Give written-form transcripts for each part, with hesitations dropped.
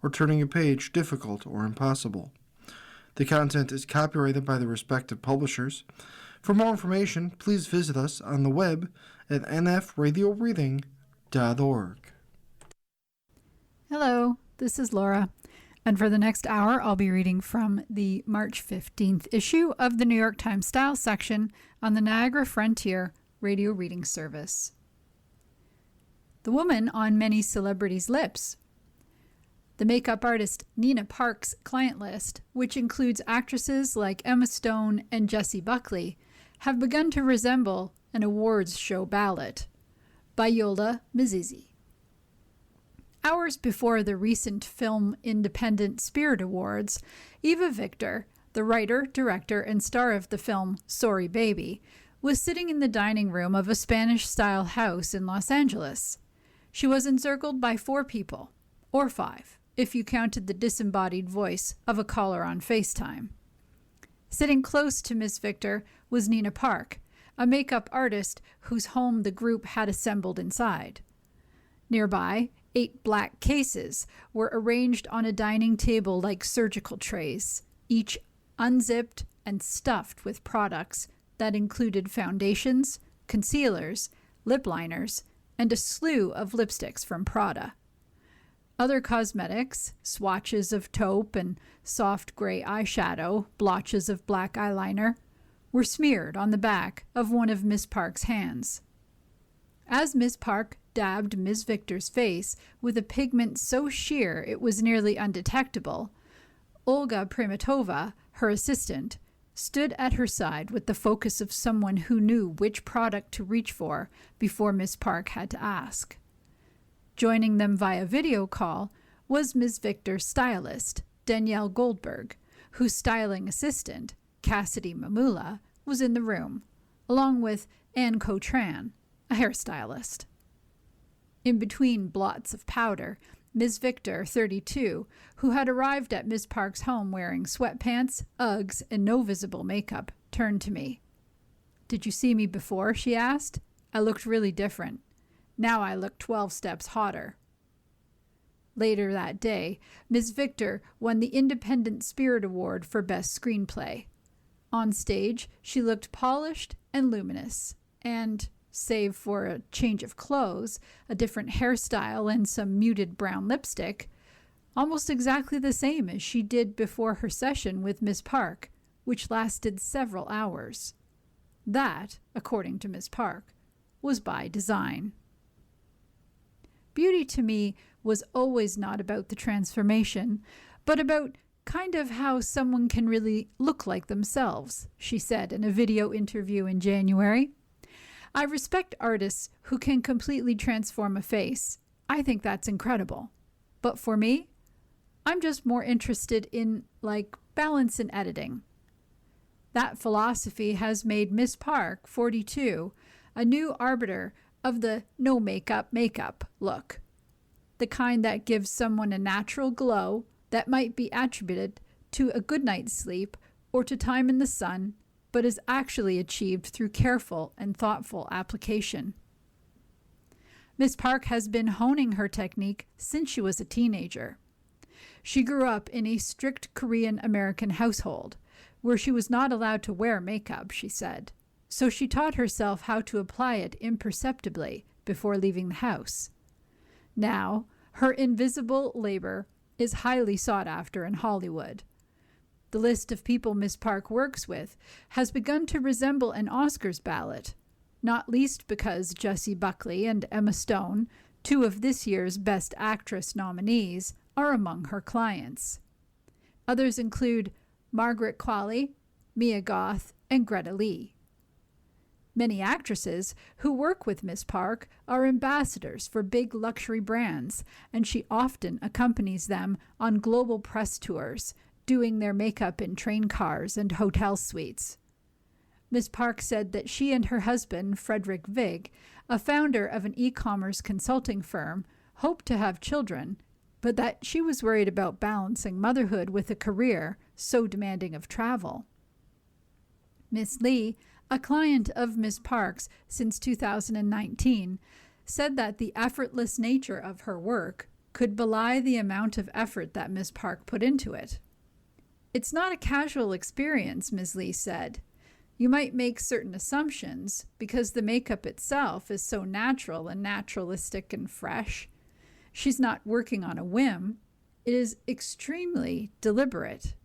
or turning a page difficult or impossible. The content is copyrighted by the respective publishers. For more information, please visit us on the web at nfradioreading.org. Hello, this is Laura, and for the next hour I'll be reading from the March 15th issue of the New York Times Style section on the Niagara Frontier radio reading service. The woman on many celebrities' lips. The makeup artist Nina Park's client list, which includes actresses like Emma Stone and Jessie Buckley, have begun to resemble an awards show ballot. By Yolda Mizizi. Hours before the recent Film Independent Spirit Awards, Eva Victor, the writer, director, and star of the film Sorry Baby, was sitting in the dining room of a Spanish-style house in Los Angeles. She was encircled by 4 people, or 5, if you counted the disembodied voice of a caller on FaceTime. Sitting close to Miss Victor was Nina Park, a makeup artist whose home the group had assembled inside. Nearby, 8 black cases were arranged on a dining table like surgical trays, each unzipped and stuffed with products that included foundations, concealers, lip liners, and a slew of lipsticks from Prada. Other cosmetics, swatches of taupe and soft gray eyeshadow, blotches of black eyeliner, were smeared on the back of one of Miss Park's hands. As Miss Park dabbed Miss Victor's face with a pigment so sheer it was nearly undetectable, Olga Primatova, her assistant, stood at her side with the focus of someone who knew which product to reach for before Miss Park had to ask. Joining them via video call was Miss Victor's stylist, Danielle Goldberg, whose styling assistant, Cassidy Mamula, was in the room, along with Anne Cotran, a hairstylist. In between blots of powder, Miss Victor, 32, who had arrived at Miss Park's home wearing sweatpants, Uggs, and no visible makeup, turned to me. "Did you see me before?" she asked. "I looked really different. Now I look 12 steps hotter." Later that day, Miss Victor won the Independent Spirit Award for Best Screenplay. On stage, she looked polished and luminous, and, save for a change of clothes, a different hairstyle, and some muted brown lipstick, almost exactly the same as she did before her session with Miss Park, which lasted several hours. That, according to Miss Park, was by design. Beauty to me was always not about the transformation, but about kind of how someone can really look like themselves, she said in a video interview in January. "I respect artists who can completely transform a face. I think that's incredible. But for me, I'm just more interested in, balance and editing." That philosophy has made Miss Park, 42, a new arbiter of the no makeup look. The kind that gives someone a natural glow that might be attributed to a good night's sleep or to time in the sun, but is actually achieved through careful and thoughtful application. Miss Park has been honing her technique since she was a teenager. She grew up in a strict Korean-American household, where she was not allowed to wear makeup, she said, so she taught herself how to apply it imperceptibly before leaving the house. Now, her invisible labor is highly sought after in Hollywood. The list of people Miss Park works with has begun to resemble an Oscars ballot, not least because Jessie Buckley and Emma Stone, 2 of this year's Best Actress nominees, are among her clients. Others include Margaret Qualley, Mia Goth, and Greta Lee. Many actresses who work with Miss Park are ambassadors for big luxury brands, and she often accompanies them on global press tours, doing their makeup in train cars and hotel suites. Miss Park said that she and her husband, Frederick Vig, a founder of an e-commerce consulting firm, hoped to have children, but that she was worried about balancing motherhood with a career so demanding of travel. Miss Lee, a client of Miss Park's since 2019, said that the effortless nature of her work, could belie the amount of effort that Miss Park put into it. "It's not a casual experience," Ms. Lee said. "You might make certain assumptions because the makeup itself is so natural and naturalistic and fresh. She's not working on a whim. It is extremely deliberate."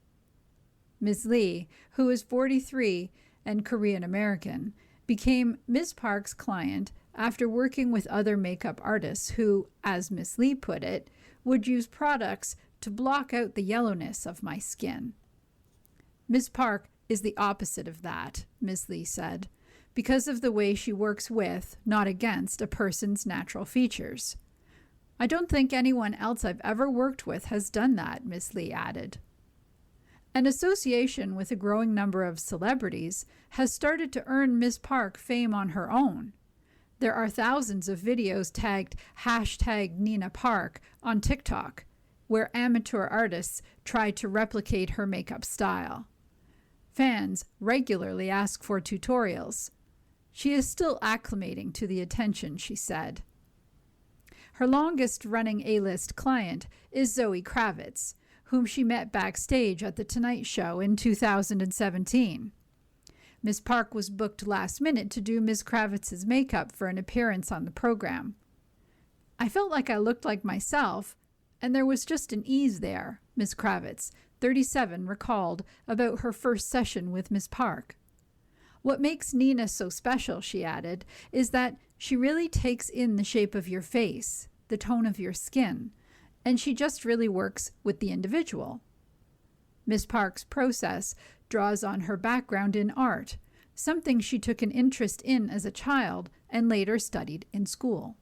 Ms. Lee, who is 43 and Korean American, became Ms. Park's client after working with other makeup artists who, as Ms. Lee put it, would use products to block out the yellowness of my skin. Ms. Park is the opposite of that, Ms. Lee said, because of the way she works with, not against, a person's natural features. "I don't think anyone else I've ever worked with has done that," Ms. Lee added. An association with a growing number of celebrities has started to earn Ms. Park fame on her own. There are thousands of videos tagged #NinaPark on TikTok, where amateur artists try to replicate her makeup style. Fans regularly ask for tutorials. She is still acclimating to the attention, she said. Her longest-running A-list client is Zoe Kravitz, whom she met backstage at The Tonight Show in 2017. Ms. Park was booked last minute to do Ms. Kravitz's makeup for an appearance on the program. "I felt like I looked like myself, and there was just an ease there," Ms. Kravitz, 37, recalled about her first session with Ms. Park. "What makes Nina so special," she added, "is that she really takes in the shape of your face, the tone of your skin, and she just really works with the individual." Ms. Park's process draws on her background in art, something she took an interest in as a child and later studied in school.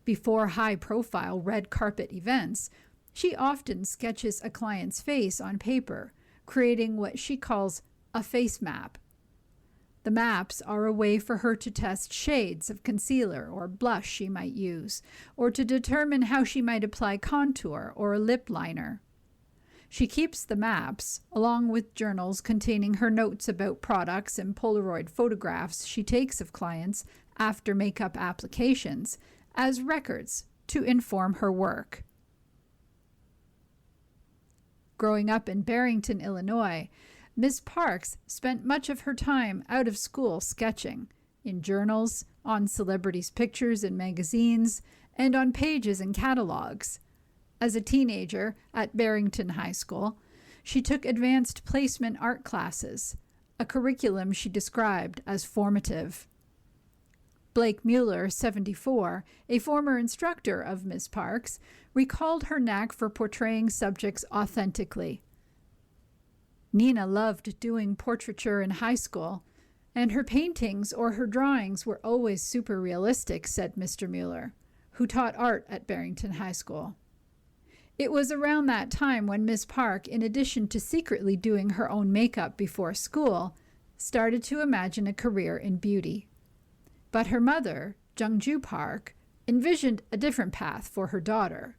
Before high-profile red carpet events, she often sketches a client's face on paper, creating what she calls a face map. The maps are a way for her to test shades of concealer or blush she might use, or to determine how she might apply contour or a lip liner. She keeps the maps, along with journals containing her notes about products and Polaroid photographs she takes of clients after makeup applications, as records to inform her work. Growing up in Barrington, Illinois, Ms. Parks spent much of her time out of school sketching, in journals, on celebrities' pictures in magazines, and on pages in catalogs. As a teenager at Barrington High School, she took advanced placement art classes, a curriculum she described as formative. Blake Mueller, 74, a former instructor of Ms. Parks, recalled her knack for portraying subjects authentically. "Nina loved doing portraiture in high school, and her paintings or her drawings were always super realistic," said Mr. Mueller, who taught art at Barrington High School. It was around that time when Ms. Park, in addition to secretly doing her own makeup before school, started to imagine a career in beauty. But her mother, Jung-Ju Park, envisioned a different path for her daughter.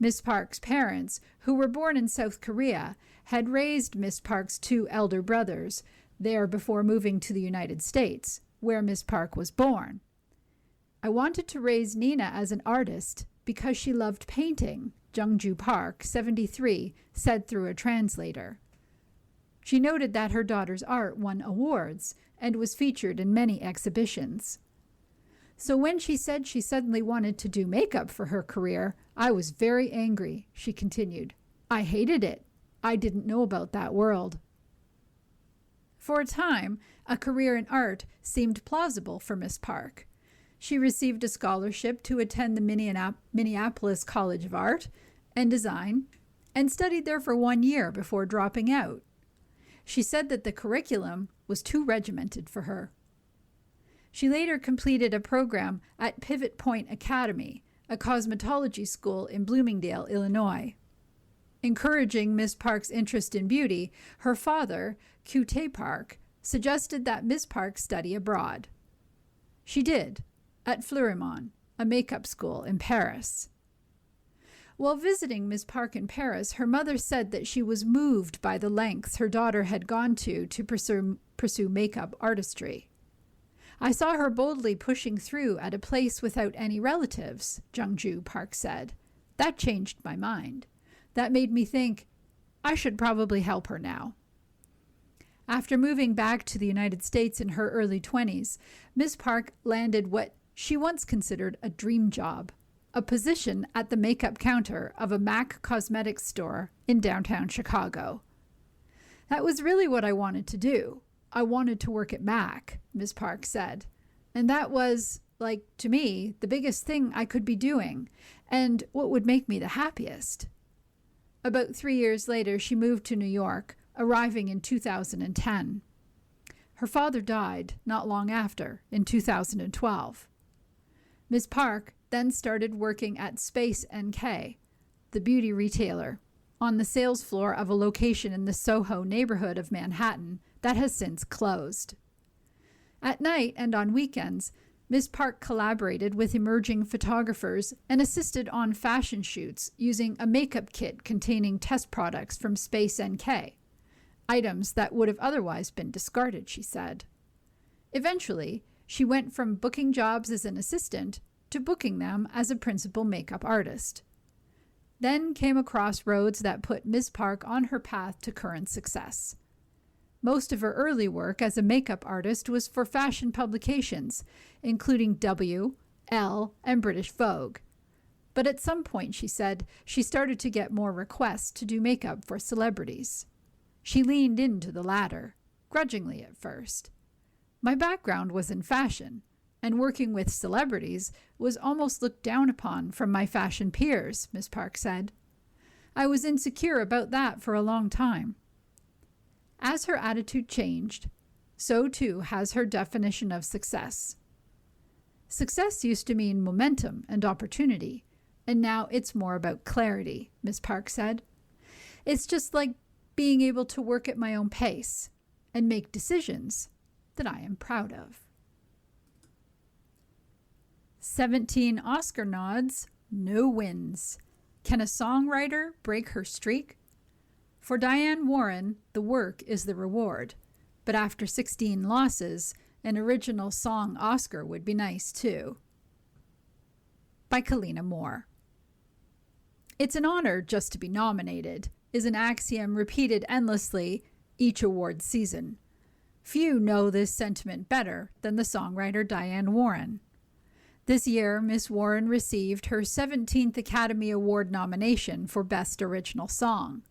Ms. Park's parents, who were born in South Korea, had raised Ms. Park's two elder brothers there before moving to the United States, where Ms. Park was born. "I wanted to raise Nina as an artist because she loved painting," Jung-Ju Park, 73, said through a translator. She noted that her daughter's art won awards and was featured in many exhibitions. "So when she said she suddenly wanted to do makeup for her career, I was very angry," she continued. "I hated it. I didn't know about that world." For a time, a career in art seemed plausible for Miss Park. She received a scholarship to attend the Minneapolis College of Art and Design and studied there for 1 year before dropping out. She said that the curriculum was too regimented for her. She later completed a program at Pivot Point Academy, a cosmetology school in Bloomingdale, Illinois. Encouraging Miss Park's interest in beauty, her father, Q-Tae Park, suggested that Miss Park study abroad. She did, at Fleurimont, a makeup school in Paris. While visiting Miss Park in Paris, her mother said that she was moved by the lengths her daughter had gone to pursue makeup artistry. "I saw her boldly pushing through at a place without any relatives," Jung-Ju Park said. That changed my mind. That made me think, I should probably help her now. After moving back to the United States in her early 20s, Ms. Park landed what she once considered a dream job, a position at the makeup counter of a MAC cosmetics store in downtown Chicago. That was really what I wanted to do. I wanted to work at MAC, Ms. Park said. And that was, like, to me, the biggest thing I could be doing, and what would make me the happiest. About 3 years later, she moved to New York, arriving in 2010. Her father died not long after, in 2012. Ms. Park then started working at Space NK, the beauty retailer, on the sales floor of a location in the Soho neighborhood of Manhattan that has since closed. At night and on weekends, Ms. Park collaborated with emerging photographers and assisted on fashion shoots using a makeup kit containing test products from Space NK, items that would have otherwise been discarded, she said. Eventually, she went from booking jobs as an assistant to booking them as a principal makeup artist. Then came a crossroads that put Ms. Park on her path to current success. Most of her early work as a makeup artist was for fashion publications, including W, Elle, and British Vogue. But at some point, she said, she started to get more requests to do makeup for celebrities. She leaned into the latter, grudgingly at first. My background was in fashion, and working with celebrities was almost looked down upon from my fashion peers, Ms. Park said. I was insecure about that for a long time. As her attitude changed, so too has her definition of success. Success used to mean momentum and opportunity, and now it's more about clarity, Ms. Park said. It's just like being able to work at my own pace and make decisions that I am proud of. 17 Oscar nods, no wins. Can a songwriter break her streak? For Diane Warren, the work is the reward. But after 16 losses, an original song Oscar would be nice too. By Kalina Moore. It's an honor just to be nominated, is an axiom repeated endlessly each award season. Few know this sentiment better than the songwriter Diane Warren. This year, Miss Warren received her 17th Academy Award nomination for Best Original Song.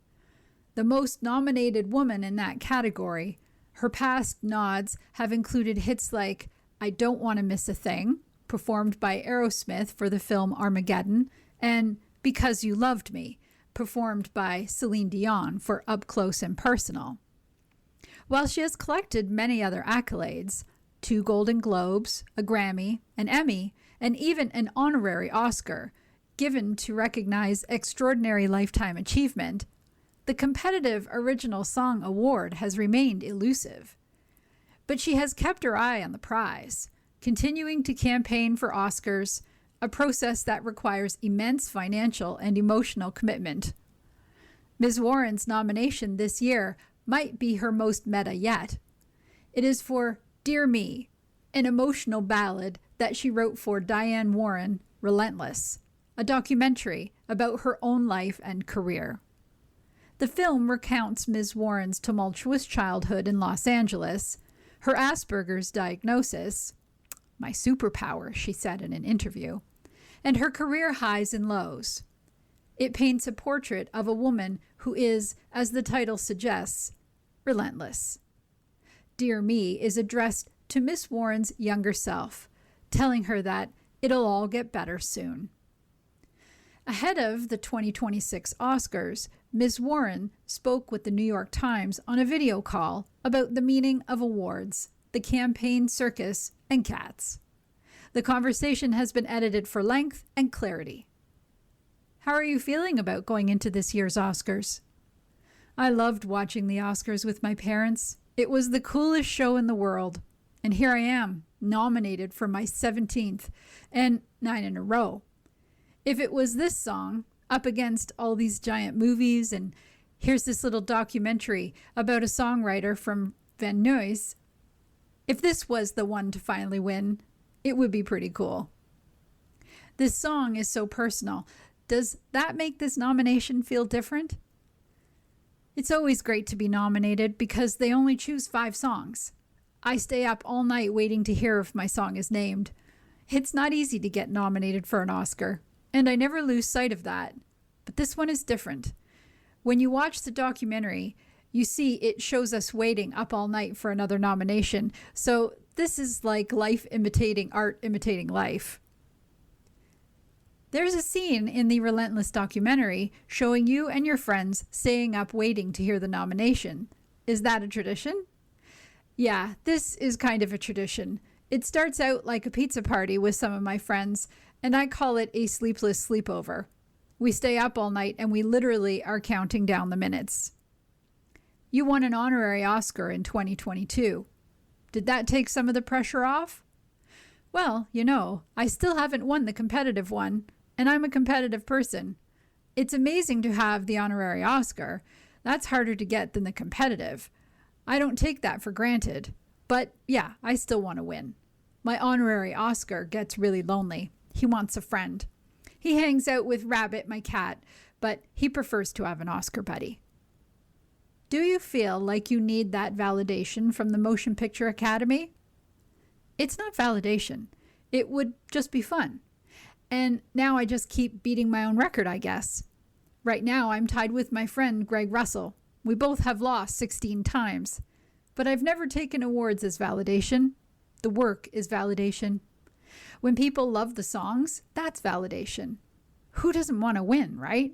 The most nominated woman in that category, her past nods have included hits like I Don't Want to Miss a Thing, performed by Aerosmith for the film Armageddon, and Because You Loved Me, performed by Celine Dion for Up Close and Personal. While she has collected many other accolades, 2 Golden Globes, a Grammy, an Emmy, and even an honorary Oscar, given to recognize extraordinary lifetime achievement, the competitive Original Song Award has remained elusive. But she has kept her eye on the prize, continuing to campaign for Oscars, a process that requires immense financial and emotional commitment. Ms. Warren's nomination this year might be her most meta yet. It is for Dear Me, an emotional ballad that she wrote for Diane Warren, Relentless, a documentary about her own life and career. The film recounts Ms. Warren's tumultuous childhood in Los Angeles, her Asperger's diagnosis, my superpower, she said in an interview, and her career highs and lows. It paints a portrait of a woman who is, as the title suggests, relentless. Dear Me is addressed to Miss Warren's younger self, telling her that it'll all get better soon. Ahead of the 2026 Oscars, Ms. Warren spoke with the New York Times on a video call about the meaning of awards, the campaign circus, and cats. The conversation has been edited for length and clarity. How are you feeling about going into this year's Oscars? I loved watching the Oscars with my parents. It was the coolest show in the world. And here I am, nominated for my 17th, and 9 in a row. If it was this song, up against all these giant movies, and here's this little documentary about a songwriter from Van Nuys, if this was the one to finally win, it would be pretty cool. This song is so personal. Does that make this nomination feel different? It's always great to be nominated because they only choose 5 songs. I stay up all night waiting to hear if my song is named. It's not easy to get nominated for an Oscar, and I never lose sight of that. But this one is different. When you watch the documentary, you see it shows us waiting up all night for another nomination. So this is like life imitating art imitating life. There's a scene in the Relentless documentary showing you and your friends staying up waiting to hear the nomination. Is that a tradition? Yeah, this is kind of a tradition. It starts out like a pizza party with some of my friends, and I call it a sleepless sleepover. We stay up all night and we literally are counting down the minutes. You won an honorary Oscar in 2022. Did that take some of the pressure off? Well, I still haven't won the competitive one, and I'm a competitive person. It's amazing to have the honorary Oscar. That's harder to get than the competitive. I don't take that for granted. But yeah, I still want to win. My honorary Oscar gets really lonely. He wants a friend. He hangs out with Rabbit, my cat, but he prefers to have an Oscar buddy. Do you feel like you need that validation from the Motion Picture Academy? It's not validation. It would just be fun. And now I just keep beating my own record, I guess. Right now I'm tied with my friend Greg Russell. We both have lost 16 times. But I've never taken awards as validation. The work is validation. When people love the songs, that's validation. Who doesn't want to win, right?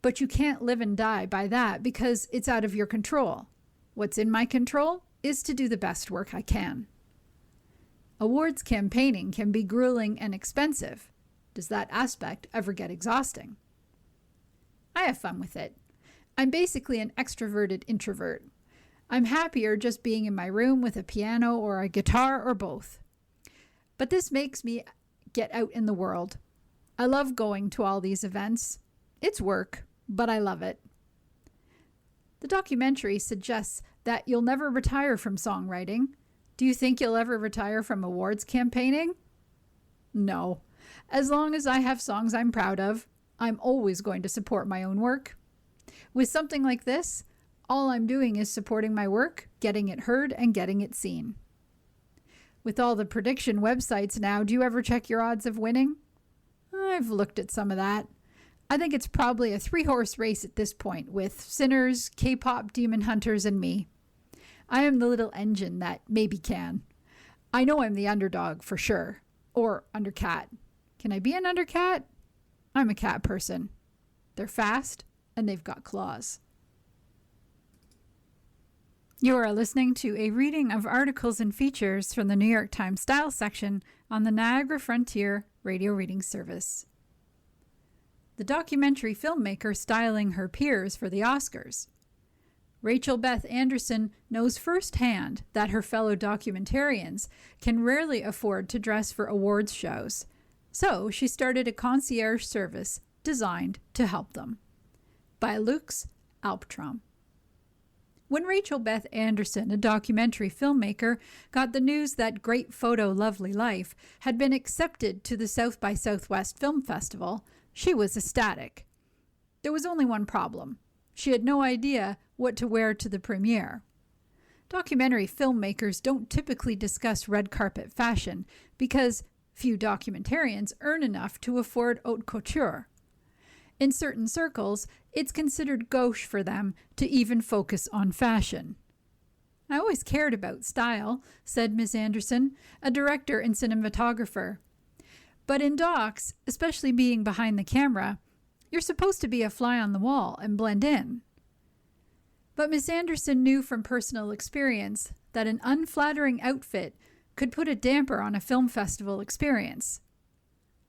But you can't live and die by that because it's out of your control. What's in my control is to do the best work I can. Awards campaigning can be grueling and expensive. Does that aspect ever get exhausting? I have fun with it. I'm basically an extroverted introvert. I'm happier just being in my room with a piano or a guitar or both. But this makes me get out in the world. I love going to all these events. It's work, but I love it. The documentary suggests that you'll never retire from songwriting. Do you think you'll ever retire from awards campaigning? No. As long as I have songs I'm proud of, I'm always going to support my own work. With something like this, all I'm doing is supporting my work, getting it heard, and getting it seen. With all the prediction websites now, do you ever check your odds of winning? I've looked at some of that. I think it's probably a 3-horse race at this point, with Sinners, K-pop Demon Hunters, and me. I am the little engine that maybe can. I know I'm the underdog for sure. Or undercat. Can I be an undercat? I'm a cat person. They're fast, and they've got claws. You are listening to a reading of articles and features from the New York Times Style section on the Niagara Frontier Radio Reading Service. The documentary filmmaker styling her peers for the Oscars. Rachel Beth Anderson knows firsthand that her fellow documentarians can rarely afford to dress for awards shows, so she started a concierge service designed to help them. By Lux Alptrom. When Rachel Beth Anderson, a documentary filmmaker, got the news that Great Photo Lovely Life had been accepted to the South by Southwest Film Festival, she was ecstatic. There was only one problem. She had no idea what to wear to the premiere. Documentary filmmakers don't typically discuss red carpet fashion because few documentarians earn enough to afford haute couture. In certain circles, it's considered gauche for them to even focus on fashion. I always cared about style, said Ms. Anderson, a director and cinematographer. But in docs, especially being behind the camera, you're supposed to be a fly on the wall and blend in. But Ms. Anderson knew from personal experience that an unflattering outfit could put a damper on a film festival experience.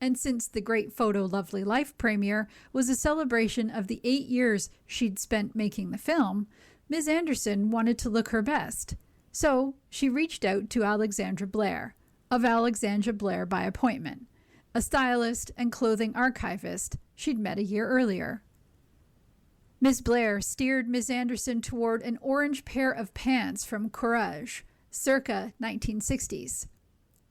And since the Great Photo Lovely Life premiere was a celebration of the 8 years she'd spent making the film, Ms. Anderson wanted to look her best. So she reached out to Alexandra Blair, of Alexandra Blair by Appointment, a stylist and clothing archivist she'd met a year earlier. Ms. Blair steered Ms. Anderson toward an orange pair of pants from Courage, circa 1960s.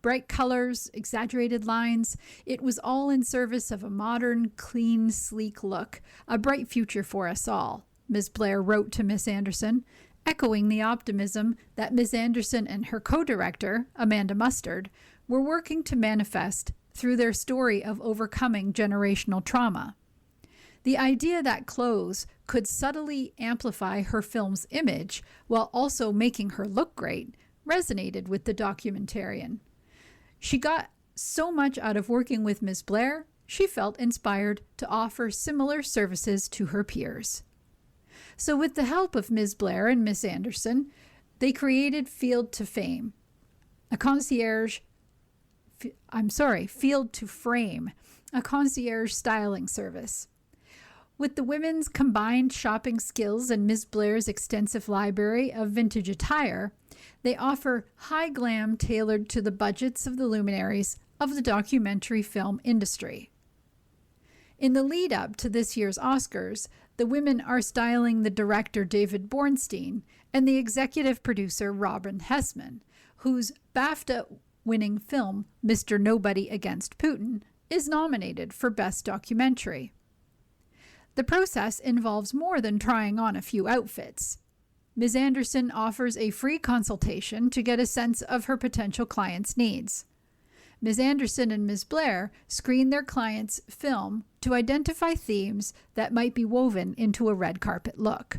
Bright colors, exaggerated lines, it was all in service of a modern, clean, sleek look, a bright future for us all, Ms. Blair wrote to Miss Anderson, echoing the optimism that Ms. Anderson and her co-director, Amanda Mustard, were working to manifest through their story of overcoming generational trauma. The idea that clothes could subtly amplify her film's image while also making her look great resonated with the documentarian. She got so much out of working with Ms. Blair, she felt inspired to offer similar services to her peers. So with the help of Ms. Blair and Miss Anderson, they created Field to Frame, a concierge styling service. With the women's combined shopping skills and Ms. Blair's extensive library of vintage attire, they offer high glam tailored to the budgets of the luminaries of the documentary film industry. In the lead up to this year's Oscars, the women are styling the director David Bornstein and the executive producer Robin Hessman, whose BAFTA-winning film Mr. Nobody Against Putin is nominated for Best Documentary. The process involves more than trying on a few outfits. Ms. Anderson offers a free consultation to get a sense of her potential client's needs. Ms. Anderson and Ms. Blair screen their client's film to identify themes that might be woven into a red carpet look.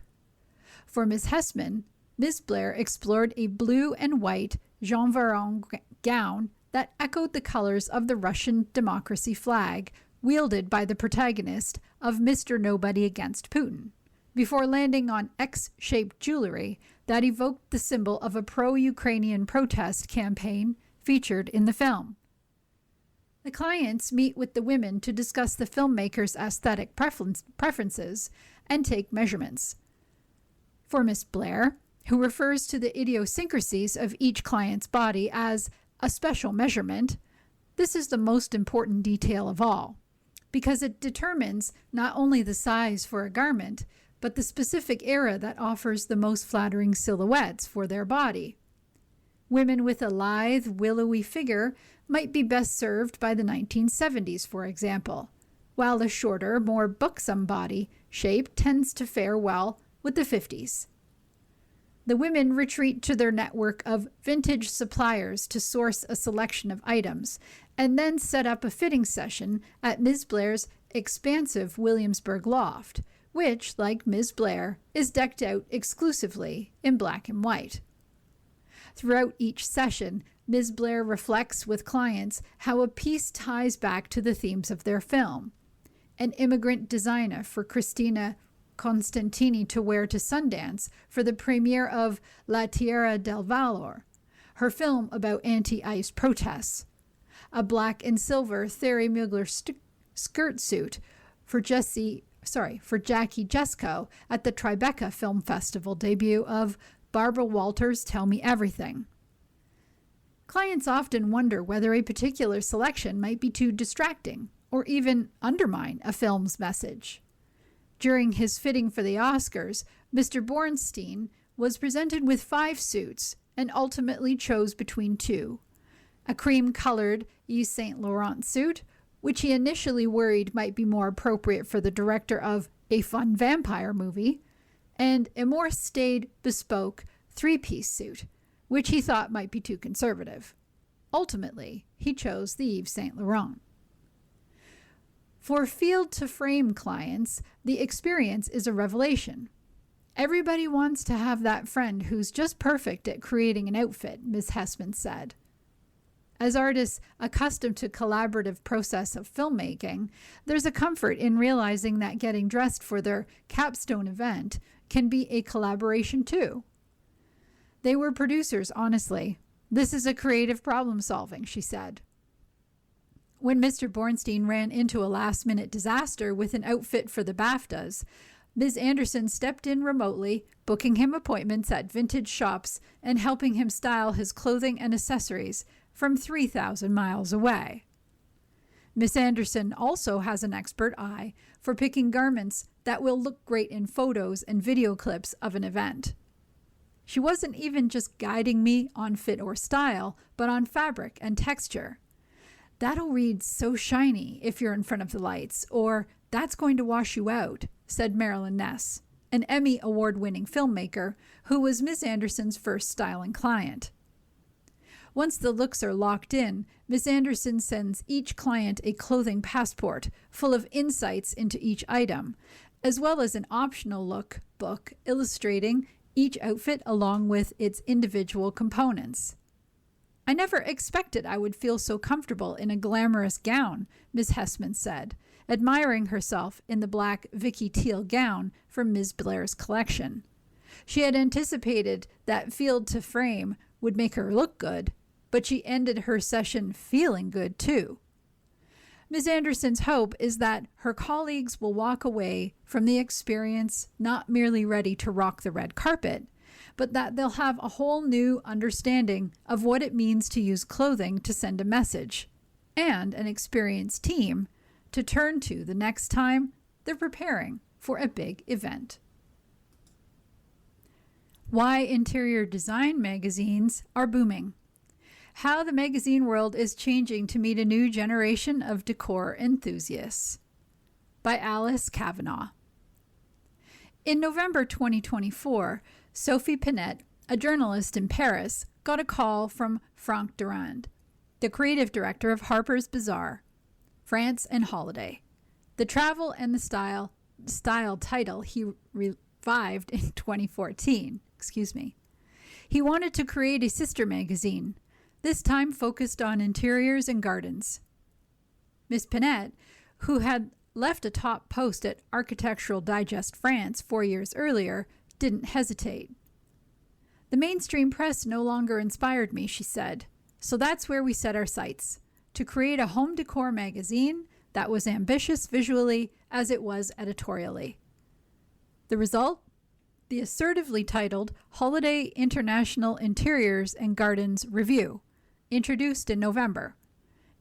For Ms. Hessman, Ms. Blair explored a blue and white Jean Varon gown that echoed the colors of the Russian democracy flag wielded by the protagonist of Mr. Nobody Against Putin, before landing on X-shaped jewelry that evoked the symbol of a pro-Ukrainian protest campaign featured in the film. The clients meet with the women to discuss the filmmaker's aesthetic preferences and take measurements. For Miss Blair, who refers to the idiosyncrasies of each client's body as a special measurement, this is the most important detail of all, because it determines not only the size for a garment, but the specific era that offers the most flattering silhouettes for their body. Women with a lithe, willowy figure might be best served by the 1970s, for example, while a shorter, more buxom body shape tends to fare well with the 50s. The women retreat to their network of vintage suppliers to source a selection of items, and then set up a fitting session at Ms. Blair's expansive Williamsburg loft, which, like Ms. Blair, is decked out exclusively in black and white. Throughout each session, Ms. Blair reflects with clients how a piece ties back to the themes of their film. An immigrant designer for Christina Constantini to wear to Sundance for the premiere of La Tierra del Valor, her film about anti-ICE protests. A black and silver Thierry Mugler skirt suit for Jackie Jesko at the Tribeca Film Festival debut of Barbara Walters' Tell Me Everything. Clients often wonder whether a particular selection might be too distracting or even undermine a film's message. During his fitting for the Oscars, Mr. Bornstein was presented with 5 suits and ultimately chose between 2. A cream-colored Yves Saint Laurent suit, which he initially worried might be more appropriate for the director of a fun vampire movie, and a more staid, bespoke 3-piece suit, which he thought might be too conservative. Ultimately, he chose the Yves Saint Laurent. For field-to-frame clients, the experience is a revelation. Everybody wants to have that friend who's just perfect at creating an outfit, Ms. Hessman said. As artists accustomed to collaborative process of filmmaking, there's a comfort in realizing that getting dressed for their capstone event can be a collaboration too. They were producers, honestly. This is a creative problem solving, she said. When Mr. Bornstein ran into a last-minute disaster with an outfit for the BAFTAs, Ms. Anderson stepped in remotely, booking him appointments at vintage shops and helping him style his clothing and accessories from 3,000 miles away. Ms. Anderson also has an expert eye for picking garments that will look great in photos and video clips of an event. She wasn't even just guiding me on fit or style, but on fabric and texture. "That'll read so shiny if you're in front of the lights," or "that's going to wash you out," said Marilyn Ness, an Emmy award-winning filmmaker who was Ms. Anderson's first styling client. Once the looks are locked in, Ms. Anderson sends each client a clothing passport full of insights into each item, as well as an optional look book illustrating each outfit along with its individual components. "I never expected I would feel so comfortable in a glamorous gown," Ms. Hessman said, admiring herself in the black Vicky teal gown from Ms. Blair's collection. She had anticipated that field to frame would make her look good, but she ended her session feeling good too. Ms. Anderson's hope is that her colleagues will walk away from the experience not merely ready to rock the red carpet, but that they'll have a whole new understanding of what it means to use clothing to send a message, and an experienced team to turn to the next time they're preparing for a big event. Why interior design magazines are booming. How the magazine world is changing to meet a new generation of decor enthusiasts. By Alice Kavanaugh. In November 2024, Sophie Pinet, a journalist in Paris, got a call from Franck Durand, the creative director of Harper's Bazaar, France and Holiday. The travel and the style title he revived in 2014. He wanted to create a sister magazine, this time focused on interiors and gardens. Miss Pinet, who had left a top post at Architectural Digest France 4 years earlier, didn't hesitate. "The mainstream press no longer inspired me," she said, "so that's where we set our sights, to create a home decor magazine that was ambitious visually as it was editorially." The result? The assertively titled Holiday International Interiors and Gardens Review, introduced in November.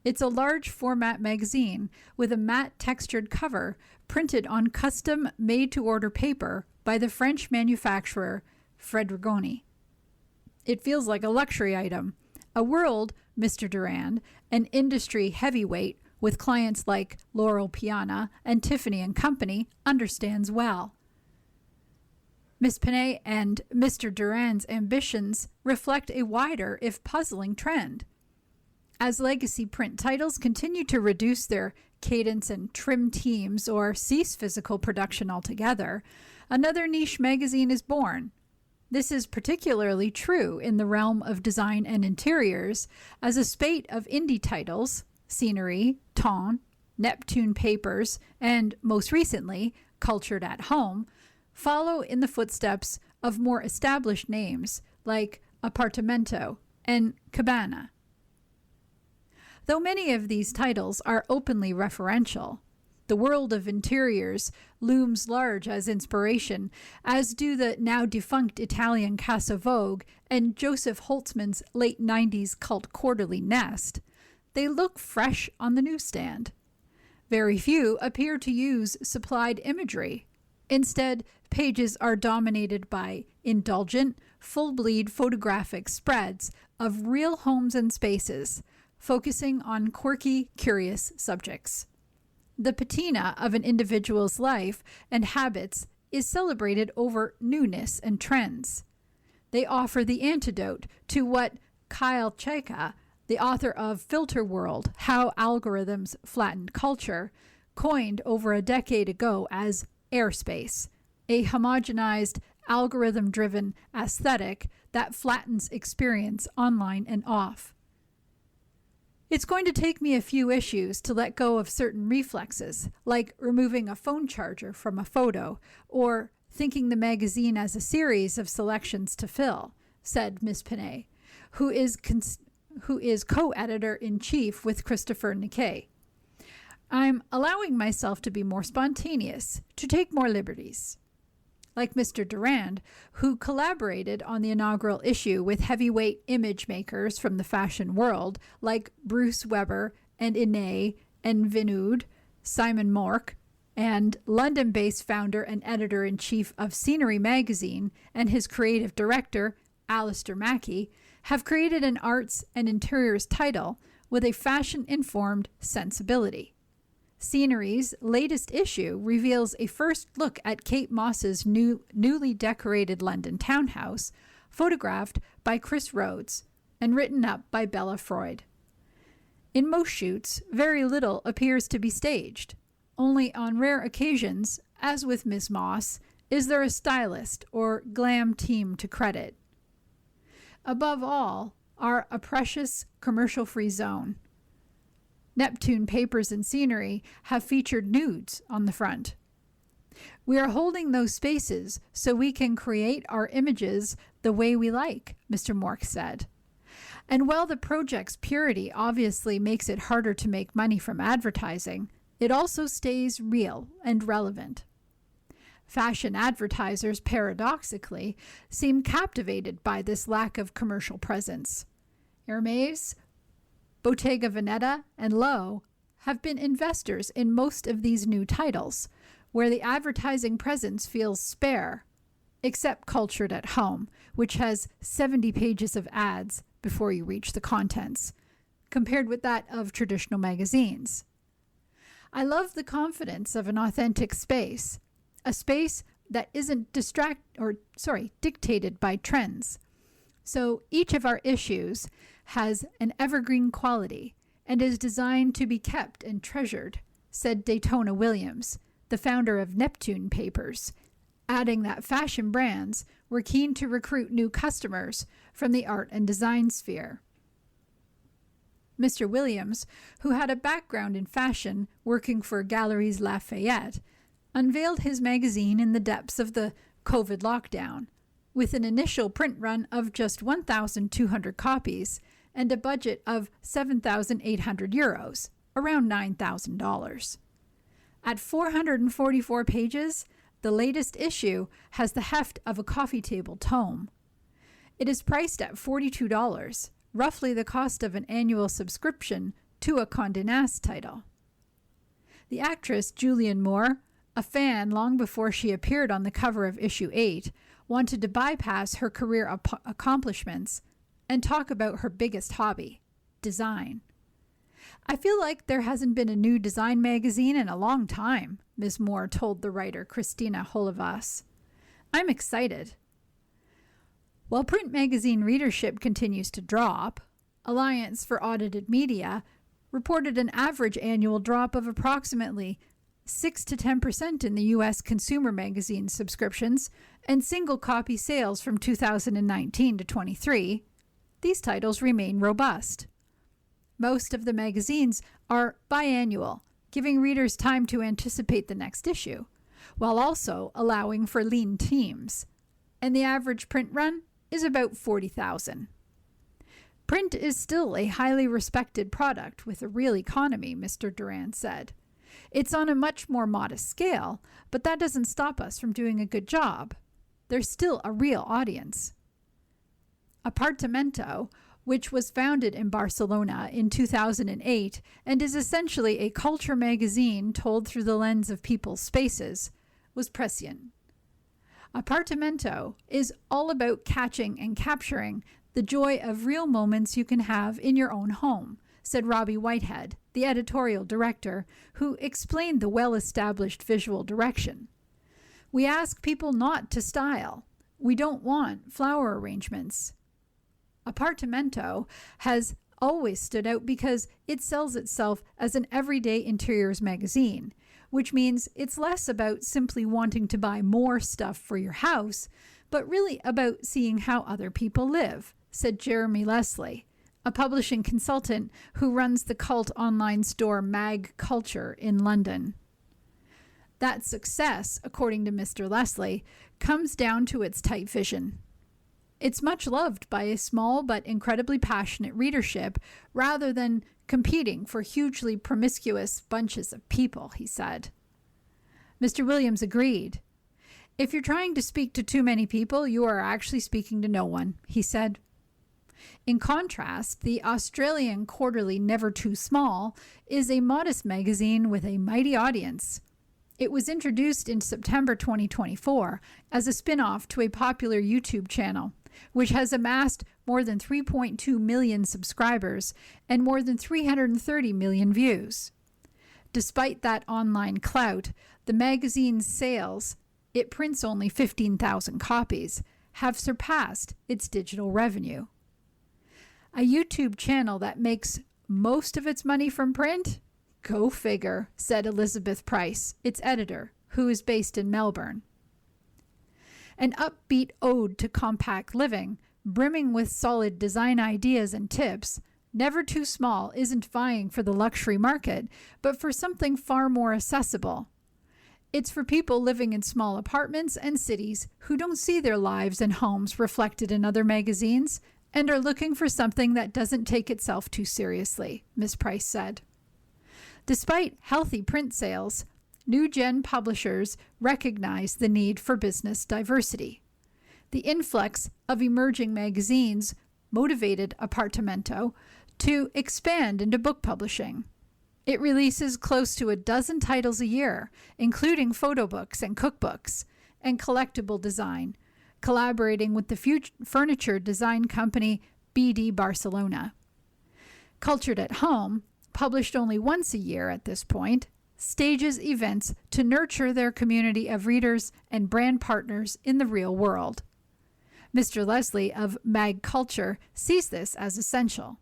It's a large format magazine with a matte textured cover printed on custom made-to-order paper by the French manufacturer Fredrigoni. It feels like a luxury item, a world Mr. Durand, an industry heavyweight with clients like Laurel Piana and Tiffany & Company, understands well. Miss Pinet and Mr. Durand's ambitions reflect a wider, if puzzling, trend. As legacy print titles continue to reduce their cadence and trim teams or cease physical production altogether, another niche magazine is born. This is particularly true in the realm of design and interiors, as a spate of indie titles, Scenery, Ton, Neptune Papers, and most recently, Cultured at Home, follow in the footsteps of more established names like Apartamento and Cabana. Though many of these titles are openly referential, the world of interiors looms large as inspiration, as do the now defunct Italian Casa Vogue and Joseph Holtzman's late 90s cult quarterly Nest. They look fresh on the newsstand. Very few appear to use supplied imagery. Instead, pages are dominated by indulgent, full-bleed photographic spreads of real homes and spaces, focusing on quirky, curious subjects. The patina of an individual's life and habits is celebrated over newness and trends. They offer the antidote to what Kyle Chayka, the author of Filter World, How Algorithms Flattened Culture, coined over a decade ago as airspace, a homogenized, algorithm-driven aesthetic that flattens experience online and off. It's going to take me a few issues to let go of certain reflexes, like removing a phone charger from a photo or thinking the magazine as a series of selections to fill, said Miss Pinet, who is co-editor-in-chief with Christopher Nikkei. I'm allowing myself to be more spontaneous, to take more liberties. Like Mr. Durand, who collaborated on the inaugural issue with heavyweight image makers from the fashion world like Bruce Weber and Ine and Vinud, Simon Mork, and London-based founder and editor-in-chief of Scenery magazine and his creative director, Alistair Mackey, have created an arts and interiors title with a fashion-informed sensibility. Scenery's latest issue reveals a first look at Kate Moss's newly decorated London townhouse, photographed by Chris Rhodes and written up by Bella Freud. In most shoots, very little appears to be staged. Only on rare occasions, as with Miss Moss, is there a stylist or glam team to credit. Above all are a precious commercial-free zone. Neptune Papers and Scenery have featured nudes on the front. We are holding those spaces so we can create our images the way we like, Mr. Mork said. And while the project's purity obviously makes it harder to make money from advertising, it also stays real and relevant. Fashion advertisers, paradoxically, seem captivated by this lack of commercial presence. Hermès, Bottega Veneta, and Loewe have been investors in most of these new titles, where the advertising presence feels spare, except Cultured at Home, which has 70 pages of ads before you reach the contents, compared with that of traditional magazines. I love the confidence of an authentic space, a space that isn't dictated by trends. So each of our issues has an evergreen quality and is designed to be kept and treasured, said Daytona Williams, the founder of Neptune Papers, adding that fashion brands were keen to recruit new customers from the art and design sphere. Mr. Williams, who had a background in fashion working for Galeries Lafayette, unveiled his magazine in the depths of the COVID lockdown, with an initial print run of just 1,200 copies and a budget of €7,800, around $9,000. At 444 pages, the latest issue has the heft of a coffee table tome. It is priced at $42, roughly the cost of an annual subscription to a Condé Nast title. The actress Julianne Moore, a fan long before she appeared on the cover of issue 8, wanted to bypass her career accomplishments and talk about her biggest hobby, design. I feel like there hasn't been a new design magazine in a long time, Ms. Moore told the writer Christina Holivas. I'm excited. While print magazine readership continues to drop, Alliance for Audited Media reported an average annual drop of approximately 6 to 10% in the U.S. consumer magazine subscriptions and single copy sales from 2019 to 23. These titles remain robust. Most of the magazines are biannual, giving readers time to anticipate the next issue, while also allowing for lean teams, and the average print run is about 40,000. Print is still a highly respected product with a real economy, Mr. Duran said. It's on a much more modest scale, but that doesn't stop us from doing a good job. There's still a real audience. Apartamento, which was founded in Barcelona in 2008 and is essentially a culture magazine told through the lens of people's spaces, was prescient. Apartamento is all about catching and capturing the joy of real moments you can have in your own home, said Robbie Whitehead, the editorial director, who explained the well-established visual direction. We ask people not to style. We don't want flower arrangements. Apartamento has always stood out because it sells itself as an everyday interiors magazine, which means it's less about simply wanting to buy more stuff for your house, but really about seeing how other people live, said Jeremy Leslie, a publishing consultant who runs the cult online store Mag Culture in London. That success, according to Mr. Leslie, comes down to its tight vision. It's much loved by a small but incredibly passionate readership rather than competing for hugely promiscuous bunches of people, he said. Mr. Williams agreed. If you're trying to speak to too many people, you are actually speaking to no one, he said. In contrast, the Australian quarterly Never Too Small is a modest magazine with a mighty audience. It was introduced in September 2024 as a spin-off to a popular YouTube channel, which has amassed more than 3.2 million subscribers and more than 330 million views. Despite that online clout, the magazine's sales, it prints only 15,000 copies, have surpassed its digital revenue. A YouTube channel that makes most of its money from print? Go figure, said Elizabeth Price, its editor, who is based in Melbourne. An upbeat ode to compact living, brimming with solid design ideas and tips, Never Too Small isn't vying for the luxury market, but for something far more accessible. It's for people living in small apartments and cities who don't see their lives and homes reflected in other magazines and are looking for something that doesn't take itself too seriously, Ms. Price said. Despite healthy print sales, New Gen publishers recognize the need for business diversity. The influx of emerging magazines motivated Apartamento to expand into book publishing. It releases close to a dozen titles a year, including photo books and cookbooks, and collectible design, collaborating with the furniture design company BD Barcelona. Cultured at Home, published only once a year at this point, stages events to nurture their community of readers and brand partners in the real world. Mr. Leslie of Mag Culture sees this as essential.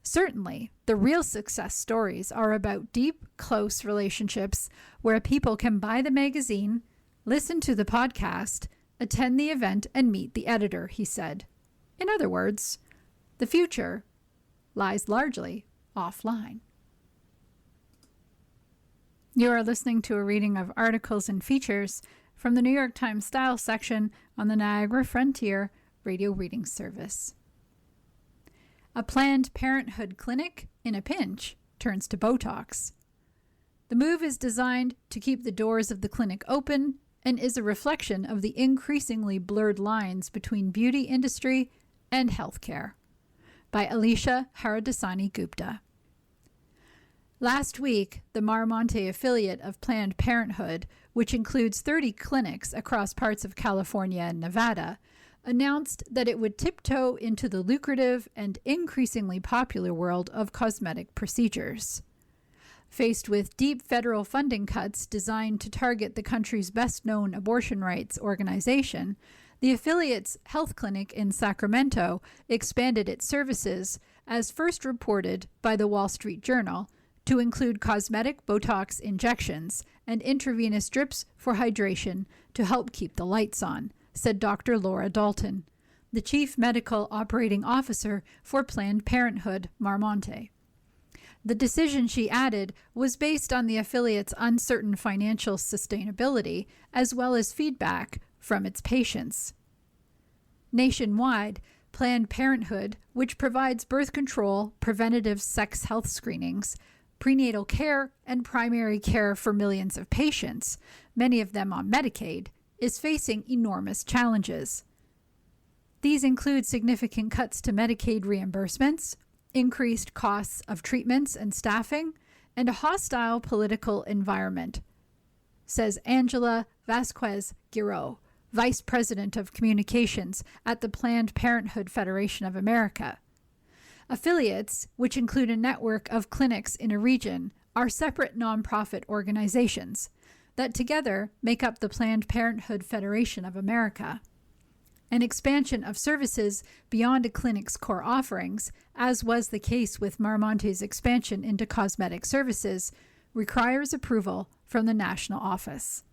Certainly, the real success stories are about deep, close relationships where people can buy the magazine, listen to the podcast, attend the event, and meet the editor, he said. In other words, the future lies largely offline. You are listening to a reading of articles and features from the New York Times Style section on the Niagara Frontier Radio Reading Service. A Planned Parenthood clinic in a pinch turns to Botox. The move is designed to keep the doors of the clinic open and is a reflection of the increasingly blurred lines between beauty industry and healthcare. By Alicia Haradasani Gupta. Last week, the Marmonte affiliate of Planned Parenthood, which includes 30 clinics across parts of California and Nevada, announced that it would tiptoe into the lucrative and increasingly popular world of cosmetic procedures. Faced with deep federal funding cuts designed to target the country's best-known abortion rights organization, the affiliate's health clinic in Sacramento expanded its services, as first reported by the Wall Street Journal, to include cosmetic Botox injections and intravenous drips for hydration to help keep the lights on, said Dr. Laura Dalton, the Chief Medical Operating Officer for Planned Parenthood Marmonte. The decision, she added, was based on the affiliate's uncertain financial sustainability as well as feedback from its patients. Nationwide, Planned Parenthood, which provides birth control, preventative sex health screenings, prenatal care, and primary care for millions of patients, many of them on Medicaid, is facing enormous challenges. These include significant cuts to Medicaid reimbursements, increased costs of treatments and staffing, and a hostile political environment, says Angela Vasquez-Giro, Vice President of Communications at the Planned Parenthood Federation of America. Affiliates, which include a network of clinics in a region, are separate nonprofit organizations that together make up the Planned Parenthood Federation of America. An expansion of services beyond a clinic's core offerings, as was the case with Marmonte's expansion into cosmetic services, requires approval from the national office.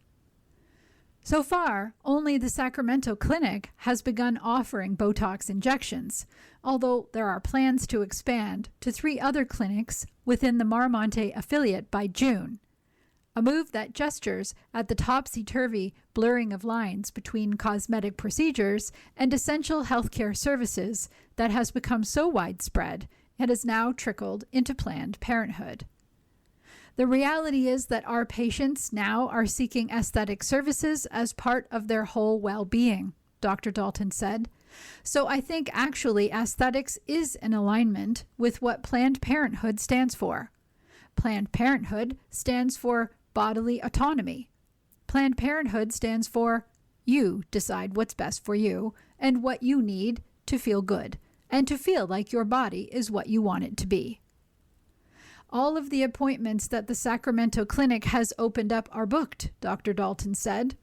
So far, only the Sacramento clinic has begun offering Botox injections, although there are plans to expand to 3 other clinics within the Marmonte affiliate by June, a move that gestures at the topsy-turvy blurring of lines between cosmetic procedures and essential healthcare services that has become so widespread and has now trickled into Planned Parenthood. The reality is that our patients now are seeking aesthetic services as part of their whole well-being, Dr. Dalton said. So I think actually aesthetics is in alignment with what Planned Parenthood stands for. Planned Parenthood stands for bodily autonomy, Planned Parenthood stands for you decide what's best for you and what you need to feel good and to feel like your body is what you want it to be. All of the appointments that the Sacramento clinic has opened up are booked, Dr. Dalton said.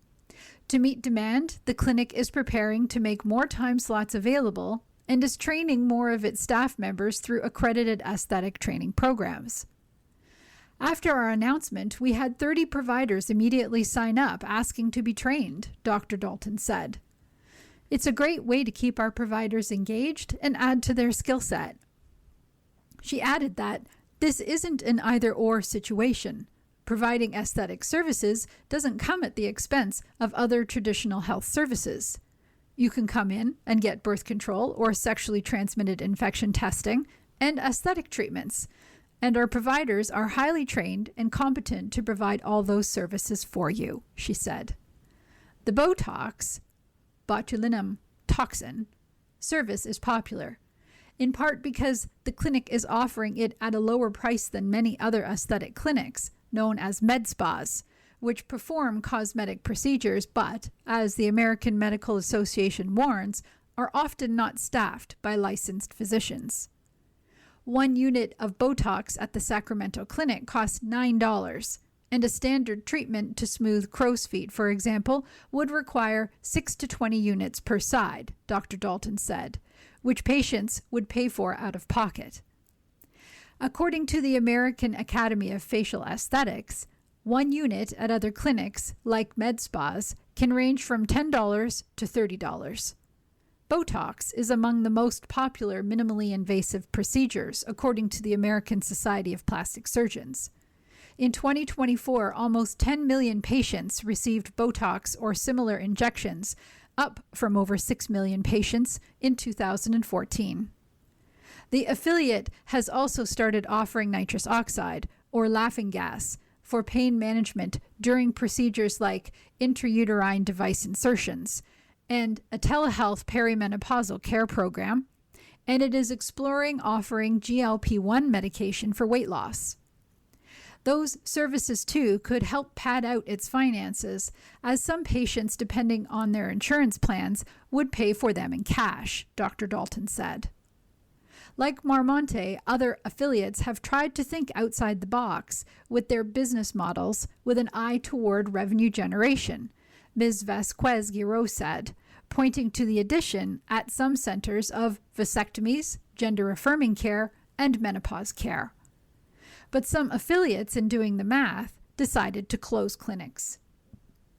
To meet demand, the clinic is preparing to make more time slots available and is training more of its staff members through accredited aesthetic training programs. After our announcement, we had 30 providers immediately sign up asking to be trained, Dr. Dalton said. It's a great way to keep our providers engaged and add to their skill set. She added that this isn't an either-or situation. Providing aesthetic services doesn't come at the expense of other traditional health services. You can come in and get birth control or sexually transmitted infection testing and aesthetic treatments, and our providers are highly trained and competent to provide all those services for you, she said. The Botox, botulinum toxin, service is popular, in part because the clinic is offering it at a lower price than many other aesthetic clinics, known as med spas, which perform cosmetic procedures but, as the American Medical Association warns, are often not staffed by licensed physicians. 1 unit of Botox at the Sacramento clinic costs $9, and a standard treatment to smooth crow's feet, for example, would require 6 to 20 units per side, Dr. Dalton said, which patients would pay for out of pocket. According to the American Academy of Facial Aesthetics, 1 unit at other clinics, like med spas, can range from $10 to $30. Botox is among the most popular minimally invasive procedures, according to the American Society of Plastic Surgeons. In 2024, almost 10 million patients received Botox or similar injections, up from over 6 million patients in 2014. The affiliate has also started offering nitrous oxide, or laughing gas, for pain management during procedures like intrauterine device insertions, and a telehealth perimenopausal care program, and it is exploring offering GLP-1 medication for weight loss. Those services, too, could help pad out its finances, as some patients, depending on their insurance plans, would pay for them in cash, Dr. Dalton said. Like Marmonte, other affiliates have tried to think outside the box with their business models with an eye toward revenue generation, Ms. Vasquez-Giro said, pointing to the addition at some centers of vasectomies, gender-affirming care, and menopause care. But some affiliates, in doing the math, decided to close clinics.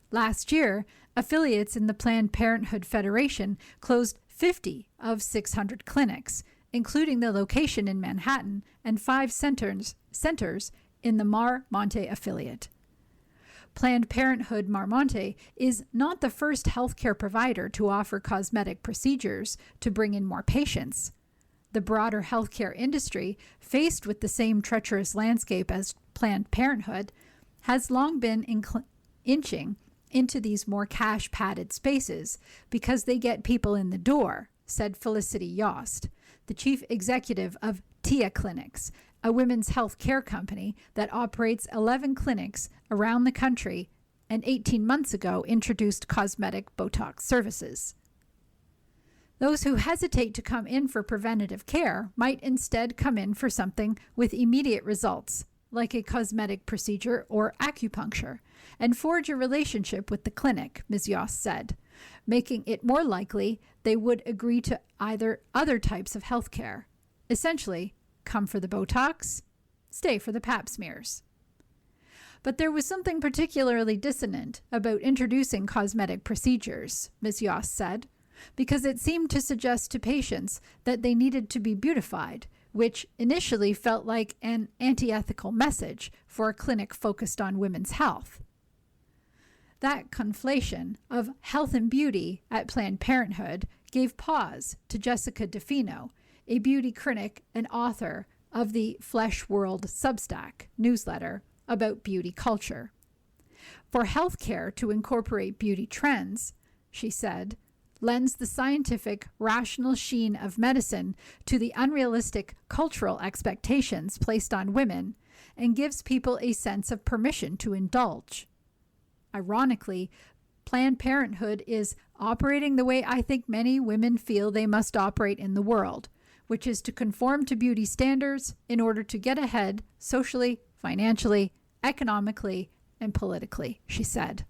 Last year, affiliates in the Planned Parenthood Federation closed 50 of 600 clinics, including the location in Manhattan and 5 centers in the Mar Monte affiliate. Planned Parenthood Mar Monte is not the first healthcare provider to offer cosmetic procedures to bring in more patients. The broader healthcare industry, faced with the same treacherous landscape as Planned Parenthood, has long been inching into these more cash-padded spaces because they get people in the door, said Felicity Yost, the chief executive of TIA Clinics, a women's health care company that operates 11 clinics around the country and 18 months ago introduced cosmetic Botox services. Those who hesitate to come in for preventative care might instead come in for something with immediate results, like a cosmetic procedure or acupuncture, and forge a relationship with the clinic, Ms. Yost said, making it more likely they would agree to either other types of health care. Essentially, come for the Botox, stay for the pap smears. But there was something particularly dissonant about introducing cosmetic procedures, Ms. Yost said, because it seemed to suggest to patients that they needed to be beautified, which initially felt like an anti-ethical message for a clinic focused on women's health. That conflation of health and beauty at Planned Parenthood gave pause to Jessica DeFino, a beauty critic and author of the Flesh World Substack newsletter about beauty culture. For healthcare to incorporate beauty trends, she said, lends the scientific, rational sheen of medicine to the unrealistic cultural expectations placed on women and gives people a sense of permission to indulge. Ironically, Planned Parenthood is operating the way I think many women feel they must operate in the world, which is to conform to beauty standards in order to get ahead socially, financially, economically, and politically, she said.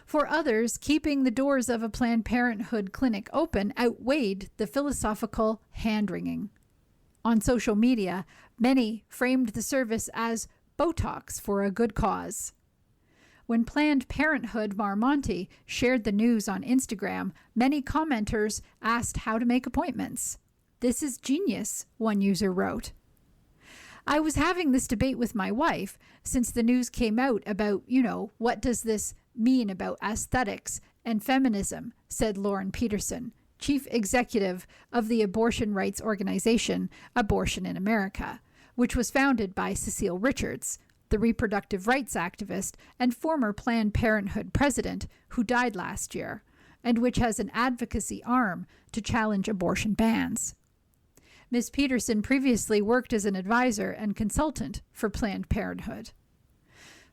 For others, keeping the doors of a Planned Parenthood clinic open outweighed the philosophical hand-wringing. On social media, many framed the service as Botox for a good cause. When Planned Parenthood Marmonte shared the news on Instagram, many commenters asked how to make appointments. "This is genius," one user wrote. "I was having this debate with my wife since the news came out about, what does this mean about aesthetics and feminism," said Lauren Peterson, chief executive of the abortion rights organization Abortion in America, which was founded by Cecile Richards, the reproductive rights activist and former Planned Parenthood president who died last year, and which has an advocacy arm to challenge abortion bans. Ms. Peterson previously worked as an advisor and consultant for Planned Parenthood.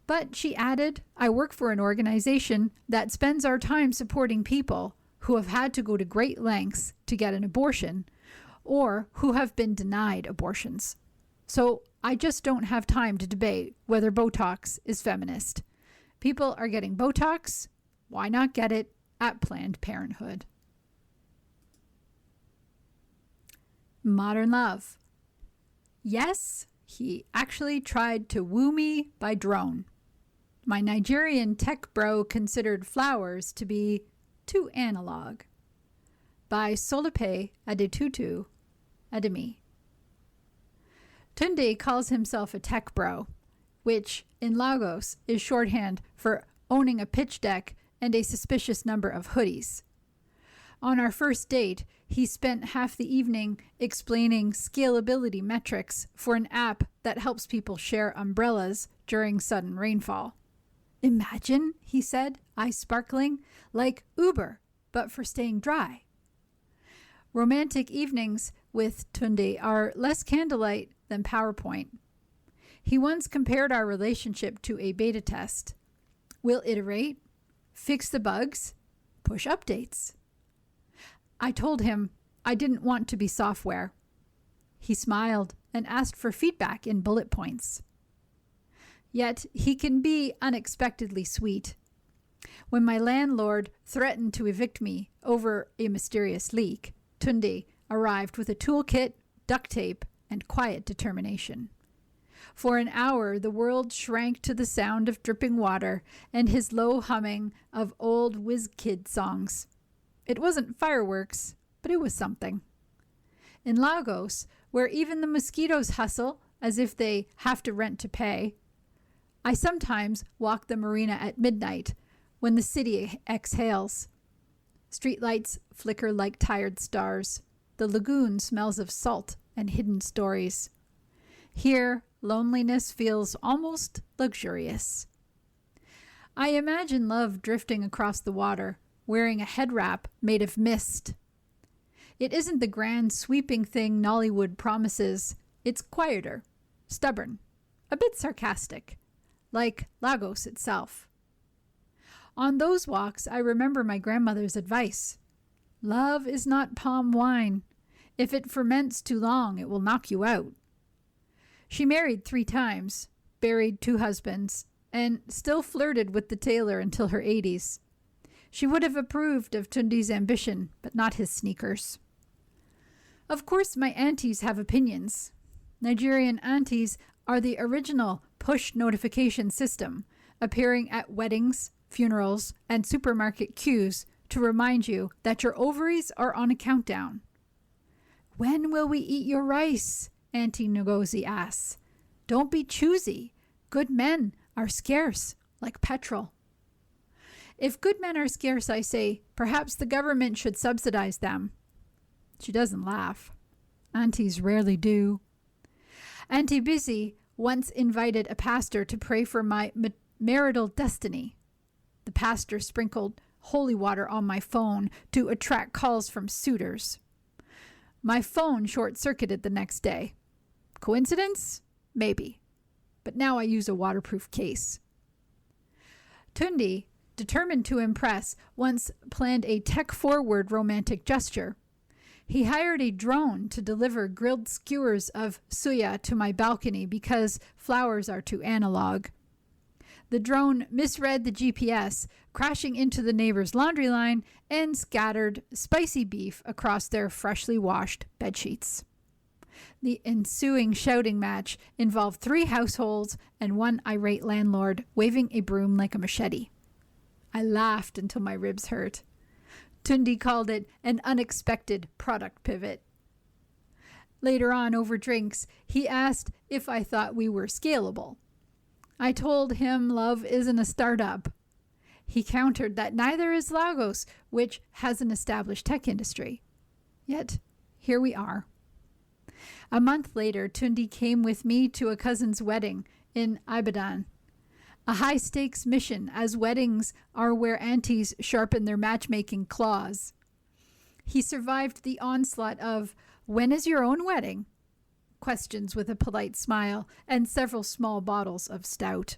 But she added, "I work for an organization that spends our time supporting people who have had to go to great lengths to get an abortion or who have been denied abortions. So I just don't have time to debate whether Botox is feminist. People are getting Botox. Why not get it at Planned Parenthood?" Modern love. Yes, he actually tried to woo me by drone. My Nigerian tech bro considered flowers to be too analog. By Solape Adetutu Ademi. Tunde calls himself a tech bro, which in Lagos is shorthand for owning a pitch deck and a suspicious number of hoodies. On our first date, he spent half the evening explaining scalability metrics for an app that helps people share umbrellas during sudden rainfall. "Imagine," he said, eyes sparkling, "like Uber, but for staying dry." Romantic evenings with Tunde are less candlelight than PowerPoint. He once compared our relationship to a beta test. We'll iterate, fix the bugs, push updates. I told him I didn't want to be software. He smiled and asked for feedback in bullet points. Yet he can be unexpectedly sweet. When my landlord threatened to evict me over a mysterious leak, Tunde arrived with a toolkit, duct tape, and quiet determination. For an hour, the world shrank to the sound of dripping water and his low humming of old WizKid songs. It wasn't fireworks, but it was something. In Lagos, where even the mosquitoes hustle as if they have to rent to pay, I sometimes walk the marina at midnight when the city exhales. Streetlights flicker like tired stars. The lagoon smells of salt and hidden stories. Here, loneliness feels almost luxurious. I imagine love drifting across the water, wearing a head wrap made of mist. It isn't the grand sweeping thing Nollywood promises. It's quieter, stubborn, a bit sarcastic, like Lagos itself. On those walks, I remember my grandmother's advice. Love is not palm wine. If it ferments too long, it will knock you out. She married 3 times, buried 2 husbands, and still flirted with the tailor until her 80s. She would have approved of Tunde's ambition, but not his sneakers. Of course, my aunties have opinions. Nigerian aunties are the original push notification system, appearing at weddings, funerals, and supermarket queues to remind you that your ovaries are on a countdown. "When will we eat your rice?" Auntie Ngozi asks. "Don't be choosy. Good men are scarce, like petrol." If good men are scarce, I say, perhaps the government should subsidize them. She doesn't laugh. Aunties rarely do. Auntie Busy once invited a pastor to pray for my marital destiny. The pastor sprinkled holy water on my phone to attract calls from suitors. My phone short-circuited the next day. Coincidence? Maybe. But now I use a waterproof case. Tundi, determined to impress, once planned a tech-forward romantic gesture. He hired a drone to deliver grilled skewers of suya to my balcony because flowers are too analog. The drone misread the GPS, crashing into the neighbor's laundry line and scattered spicy beef across their freshly washed bedsheets. The ensuing shouting match involved 3 households and one irate landlord waving a broom like a machete. I laughed until my ribs hurt. Tundi called it an unexpected product pivot. Later on, over drinks, he asked if I thought we were scalable. I told him love isn't a startup. He countered that neither is Lagos, which has an established tech industry. Yet, here we are. A month later, Tundi came with me to a cousin's wedding in Ibadan. A high-stakes mission, as weddings are where aunties sharpen their matchmaking claws. He survived the onslaught of, "When is your own wedding?" questions with a polite smile and several small bottles of stout.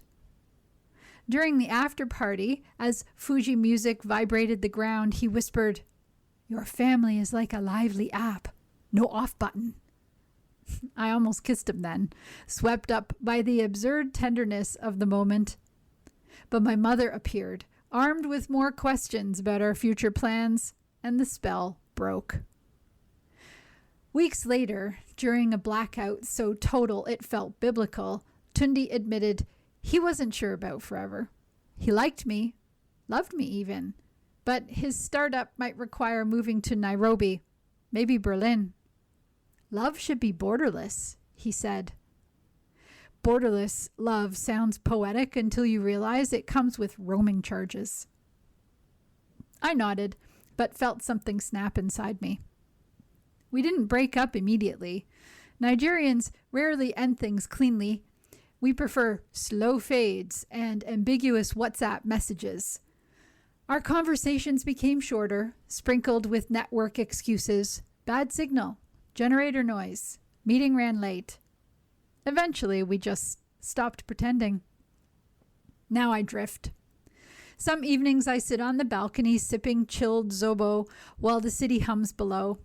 During the after-party, as Fuji music vibrated the ground, he whispered, "Your family is like a lively app. No off button." I almost kissed him then, swept up by the absurd tenderness of the moment. But my mother appeared, armed with more questions about our future plans, and the spell broke. Weeks later, during a blackout so total it felt biblical, Tundi admitted he wasn't sure about forever. He liked me, loved me even, but his startup might require moving to Nairobi, maybe Berlin. Love should be borderless, he said. Borderless love sounds poetic until you realize it comes with roaming charges. I nodded, but felt something snap inside me. We didn't break up immediately. Nigerians rarely end things cleanly. We prefer slow fades and ambiguous WhatsApp messages. Our conversations became shorter, sprinkled with network excuses, bad signal, generator noise, meeting ran late. Eventually, we just stopped pretending. Now I drift. Some evenings I sit on the balcony sipping chilled zobo while the city hums below.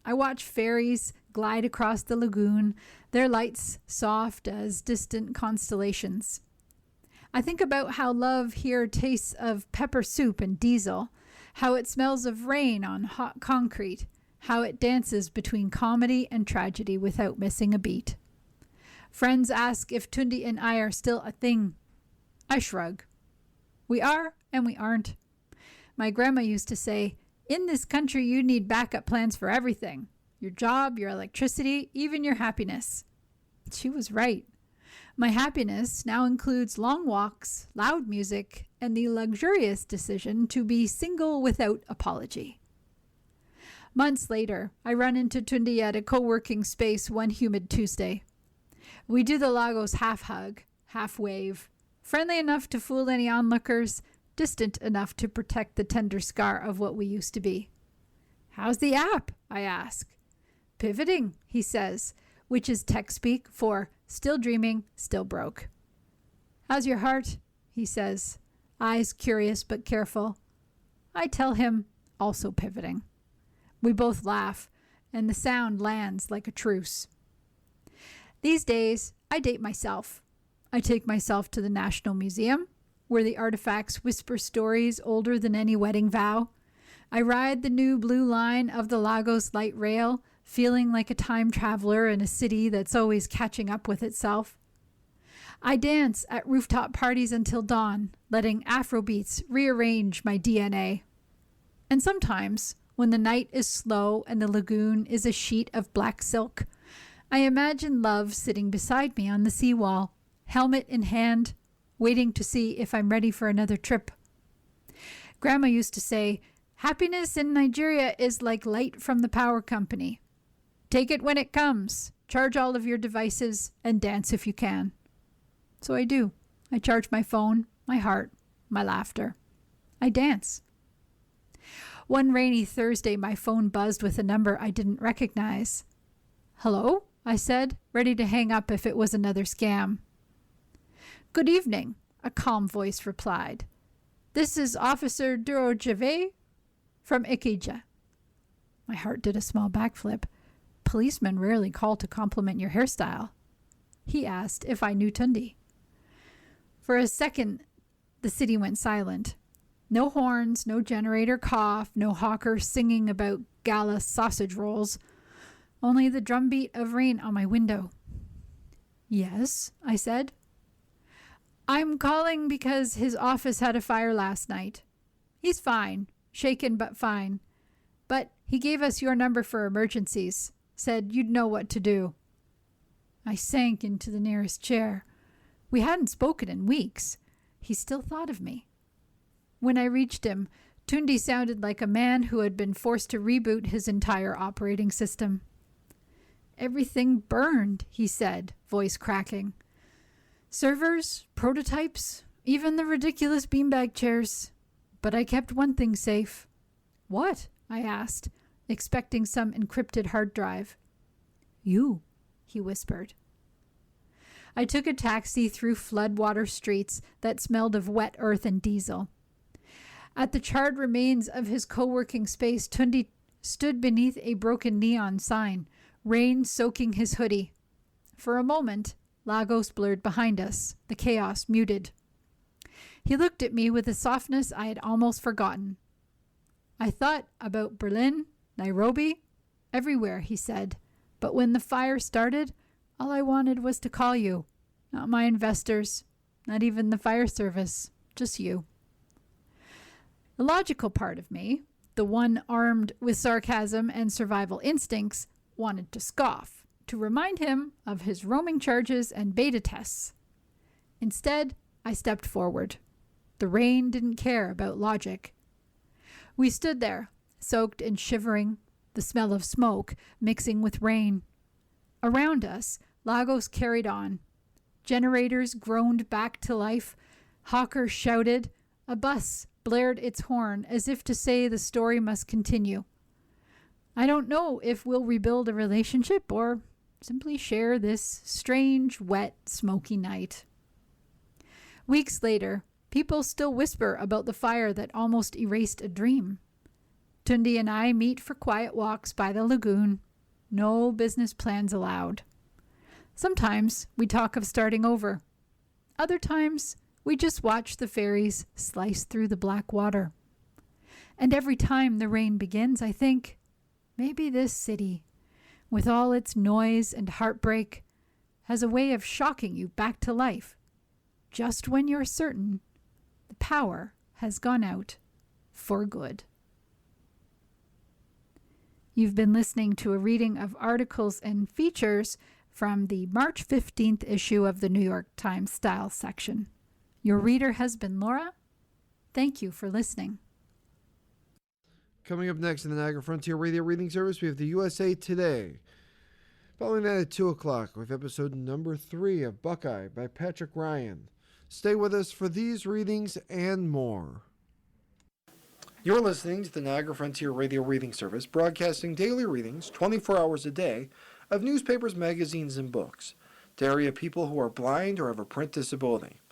I watch ferries glide across the lagoon, their lights soft as distant constellations. I think about how love here tastes of pepper soup and diesel, how it smells of rain on hot concrete, how it dances between comedy and tragedy without missing a beat. Friends ask if Tundi and I are still a thing. I shrug. We are and we aren't. My grandma used to say, "In this country, you need backup plans for everything. Your job, your electricity, even your happiness." She was right. My happiness now includes long walks, loud music, and the luxurious decision to be single without apology. Months later, I run into Tundi at a co-working space one humid Tuesday. We do the Lagos half hug, half wave, friendly enough to fool any onlookers, distant enough to protect the tender scar of what we used to be. "How's the app?" I ask. "Pivoting," he says, which is tech speak for still dreaming, still broke. "How's your heart?" he says, eyes curious but careful. I tell him, also pivoting. We both laugh, and the sound lands like a truce. These days, I date myself. I take myself to the National Museum, where the artifacts whisper stories older than any wedding vow. I ride the new blue line of the Lagos light rail, feeling like a time traveler in a city that's always catching up with itself. I dance at rooftop parties until dawn, letting Afrobeats rearrange my DNA. And sometimes, when the night is slow and the lagoon is a sheet of black silk, I imagine love sitting beside me on the seawall, helmet in hand, waiting to see if I'm ready for another trip. Grandma used to say, "Happiness in Nigeria is like light from the power company. Take it when it comes, charge all of your devices, and dance if you can." So I do. I charge my phone, my heart, my laughter. I dance. One rainy Thursday, my phone buzzed with a number I didn't recognize. "Hello?" I said, ready to hang up if it was another scam. "Good evening," a calm voice replied. This is Officer Durojave from Ikija. My heart did a small backflip. Policemen rarely call to compliment your hairstyle. He asked if I knew Tundi. For a second, the city went silent. No horns, no generator cough, no hawker singing about gala sausage rolls. Only the drumbeat of rain on my window. Yes, I said. I'm calling because his office had a fire last night. He's fine, shaken but fine. But he gave us your number for emergencies, said you'd know what to do. I sank into the nearest chair. We hadn't spoken in weeks. He still thought of me. When I reached him, Tundi sounded like a man who had been forced to reboot his entire operating system. Everything burned, he said, voice cracking. Servers, prototypes, even the ridiculous beanbag chairs. But I kept one thing safe. What? I asked, expecting some encrypted hard drive. You, he whispered. I took a taxi through floodwater streets that smelled of wet earth and diesel. At the charred remains of his co-working space, Tundi stood beneath a broken neon sign, rain soaking his hoodie. For a moment, Lagos blurred behind us, the chaos muted. He looked at me with a softness I had almost forgotten. I thought about Berlin, Nairobi, everywhere, he said. But when the fire started, all I wanted was to call you. Not my investors, not even the fire service, just you. The logical part of me, the one armed with sarcasm and survival instincts, wanted to scoff, to remind him of his roaming charges and beta tests. Instead, I stepped forward. The rain didn't care about logic. We stood there, soaked and shivering, the smell of smoke mixing with rain. Around us, Lagos carried on. Generators groaned back to life. Hawkers shouted. A bus blared its horn as if to say the story must continue. I don't know if we'll rebuild a relationship or simply share this strange, wet, smoky night. Weeks later, people still whisper about the fire that almost erased a dream. Tundi and I meet for quiet walks by the lagoon. No business plans allowed. Sometimes we talk of starting over. Other times, we just watch the ferries slice through the black water. And every time the rain begins, I think, maybe this city, with all its noise and heartbreak, has a way of shocking you back to life, just when you're certain the power has gone out for good. You've been listening to a reading of articles and features from the March 15th issue of the New York Times Style section. Your reader has been Laura. Thank you for listening. Coming up next in the Niagara Frontier Radio Reading Service, we have the USA Today. Following that at 2 o'clock, we have episode number 3 of Buckeye by Patrick Ryan. Stay with us for these readings and more. You're listening to the Niagara Frontier Radio Reading Service, broadcasting daily readings 24 hours a day of newspapers, magazines, and books to area people who are blind or have a print disability,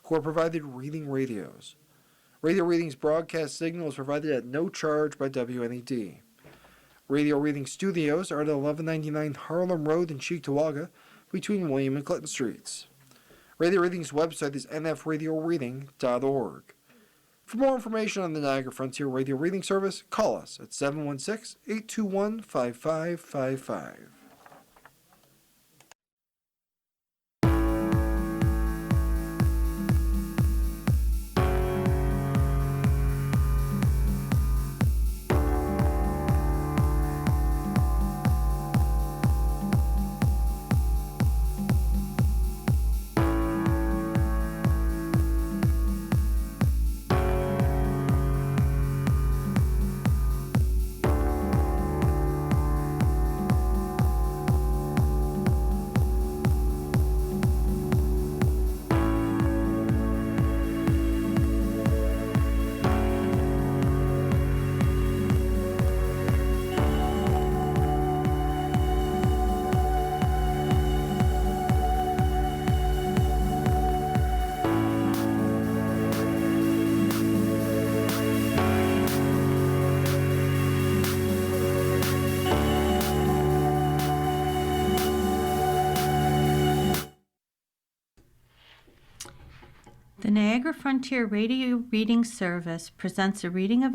who are provided reading radios. Radio Readings broadcast signal is provided at no charge by WNED. Radio Reading Studios are at 1199 Harlem Road in Cheektowaga, between William and Clinton Streets. Radio Reading's website is nfradioreading.org. For more information on the Niagara Frontier Radio Reading Service, call us at 716-821-5555. Niagara Frontier Radio Reading Service presents a reading of